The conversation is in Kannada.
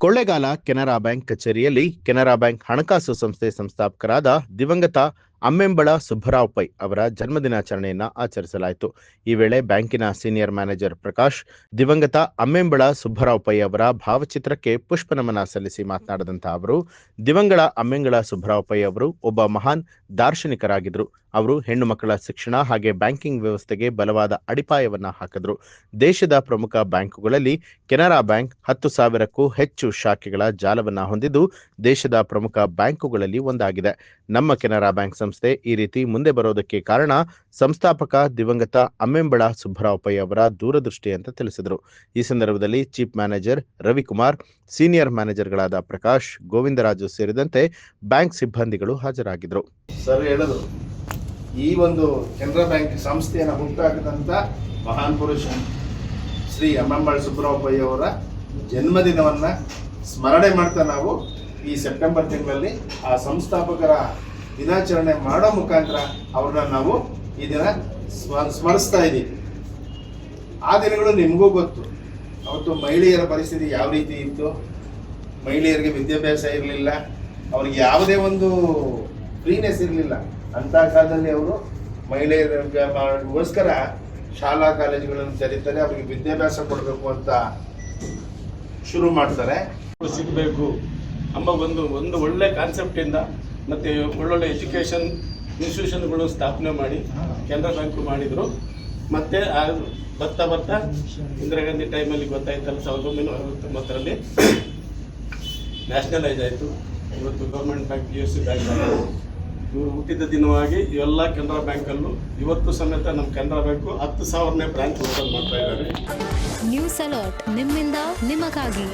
ಕೊಳ್ಳೇಗಾಲ ಕೆನರಾ ಬ್ಯಾಂಕ್ ಕಚೇರಿಯಲ್ಲಿ ಕೆನರಾ ಬ್ಯಾಂಕ್ ಹಣಕಾಸು ಸಂಸ್ಥೆ ಸಂಸ್ಥಾಪಕರಾದ ದಿವಂಗತ ಅಮ್ಮೆಂಬಳ ಸುಬ್ಬರಾವ್ ಪೈ ಅವರ ಜನ್ಮದಿನಾಚರಣೆಯನ್ನು ಆಚರಿಸಲಾಯಿತು. ಈ ವೇಳೆ ಬ್ಯಾಂಕಿನ ಸೀನಿಯರ್ ಮ್ಯಾನೇಜರ್ ಪ್ರಕಾಶ್ ದಿವಂಗತ ಅಮ್ಮೆಂಬಳ ಸುಬ್ಬರಾವ್ ಪೈ ಅವರ ಭಾವಚಿತ್ರಕ್ಕೆ ಪುಷ್ಪನಮನ ಸಲ್ಲಿಸಿ ಮಾತನಾಡಿದಂತಹ ಅವರು, ದಿವಂಗತ ಅಮ್ಮೆಂಗಳ ಸುಬ್ಬರಾವ್ ಪೈ ಅವರು ಒಬ್ಬ ಮಹಾನ್ ದಾರ್ಶನಿಕರಾಗಿದ್ದರು. ಅವರು ಹೆಣ್ಣು ಮಕ್ಕಳ ಶಿಕ್ಷಣ ಹಾಗೆ ಬ್ಯಾಂಕಿಂಗ್ ವ್ಯವಸ್ಥೆಗೆ ಬಲವಾದ ಅಡಿಪಾಯವನ್ನ ಹಾಕಿದ್ರು. ದೇಶದ ಪ್ರಮುಖ ಬ್ಯಾಂಕುಗಳಲ್ಲಿ ಕೆನರಾ ಬ್ಯಾಂಕ್ 10,000ಕ್ಕೂ ಹೆಚ್ಚು ಶಾಖೆಗಳ ಜಾಲವನ್ನ ಹೊಂದಿದ್ದು ದೇಶದ ಪ್ರಮುಖ ಬ್ಯಾಂಕುಗಳಲ್ಲಿ ಒಂದಾಗಿದೆ. ನಮ್ಮ ಕೆನರಾ ಬ್ಯಾಂಕ್ ಸಂಸ್ಥೆ ಈ ರೀತಿ ಮುಂದೆ ಬರೋದಕ್ಕೆ ಕಾರಣ ಸಂಸ್ಥಾಪಕ ದಿವಂಗತ ಅಮ್ಮೆಂಬಳ ಸುಬ್ಬರಾವ್ ಪೈ ಅವರ ದೂರದೃಷ್ಟಿ ಅಂತ ತಿಳಿಸಿದರು. ಈ ಸಂದರ್ಭದಲ್ಲಿ ಚೀಫ್ ಮ್ಯಾನೇಜರ್ ರವಿಕುಮಾರ್, ಸೀನಿಯರ್ ಮ್ಯಾನೇಜರ್ಗಳಾದ ಪ್ರಕಾಶ್, ಗೋವಿಂದರಾಜು ಸೇರಿದಂತೆ ಬ್ಯಾಂಕ್ ಸಿಬ್ಬಂದಿಗಳು ಹಾಜರಾಗಿದ್ದರು. ಸರ್ ಹೇಳಿದ್ರು, ಈ ಒಂದು ಕೆನರಾ ಬ್ಯಾಂಕ್ ಸಂಸ್ಥೆಯನ್ನು ಹುಟ್ಟಾಕಿದಂಥ ಮಹಾನ್ ಪುರುಷ ಶ್ರೀ ಅಮ್ಮೆಂಬಳ ಸುಬ್ಬರಾವ್ ಪೈ ಅವರ ಜನ್ಮದಿನವನ್ನು ಸ್ಮರಣೆ ಮಾಡ್ತಾ ನಾವು ಈ ಸೆಪ್ಟೆಂಬರ್ ತಿಂಗಳಲ್ಲಿ ಆ ಸಂಸ್ಥಾಪಕರ ದಿನಾಚರಣೆ ಮಾಡೋ ಮುಖಾಂತರ ಅವ್ರನ್ನ ನಾವು ಈ ದಿನ ಸ್ಮರಿಸ್ತಾ ಇದ್ದೀವಿ. ಆ ದಿನಗಳು ನಿಮಗೂ ಗೊತ್ತು. ಅವತ್ತು ಮಹಿಳೆಯರ ಪರಿಸ್ಥಿತಿ ಯಾವ ರೀತಿ ಇತ್ತು. ಮಹಿಳೆಯರಿಗೆ ವಿದ್ಯಾಭ್ಯಾಸ ಇರಲಿಲ್ಲ, ಅವ್ರಿಗೆ ಯಾವುದೇ ಒಂದು ಫ್ರೀನೆಸ್ ಇರಲಿಲ್ಲ. ಅಂಥ ಕಾಲದಲ್ಲಿ ಅವರು ಮಹಿಳೆಯರಿಗೋಸ್ಕರ ಶಾಲಾ ಕಾಲೇಜುಗಳನ್ನು ತೆರೀತಾರೆ, ಅವರಿಗೆ ವಿದ್ಯಾಭ್ಯಾಸ ಕೊಡಬೇಕು ಅಂತ ಶುರು ಮಾಡ್ತಾರೆ. ಸಿಗಬೇಕು ಎಂಬ ಒಂದು ಒಳ್ಳೆ ಕಾನ್ಸೆಪ್ಟಿಂದ ಮತ್ತು ಒಳ್ಳೊಳ್ಳೆ ಎಜುಕೇಷನ್ ಇನ್ಸ್ಟಿಟ್ಯೂಷನ್ಗಳು ಸ್ಥಾಪನೆ ಮಾಡಿ ಕೆನರಾ ಬ್ಯಾಂಕು ಮಾಡಿದರು. ಮತ್ತು ಬರ್ತಾ ಇಂದಿರಾ ಗಾಂಧಿ ಟೈಮಲ್ಲಿ ಗೊತ್ತಾಯ್ತಲ್ಲ, 1969ರಲ್ಲಿ ನ್ಯಾಷನಲೈಸ್ ಆಯಿತು. ಇವತ್ತು ಗೌರ್ಮೆಂಟ್ ಬ್ಯಾಂಕ್ PSU ಬ್ಯಾಂಕ್ ಆಯಿತು. ಇವರು ಹುಟ್ಟಿದ ದಿನವಾಗಿ ಇವೆಲ್ಲ ಕೆನರಾ ಬ್ಯಾಂಕಲ್ಲೂ ಇವತ್ತು ಸಮೇತ ನಮ್ಮ ಕೆನರಾ ಬ್ಯಾಂಕು 10,000ನೇ ಬ್ರಾಂಚ್ ಓಪನ್ ಮಾಡ್ತಾ ಇದ್ದಾರೆ. ನ್ಯೂಸ್ ಅಲರ್ಟ್, ನಿಮ್ಮಿಂದ ನಿಮಗಾಗಿ.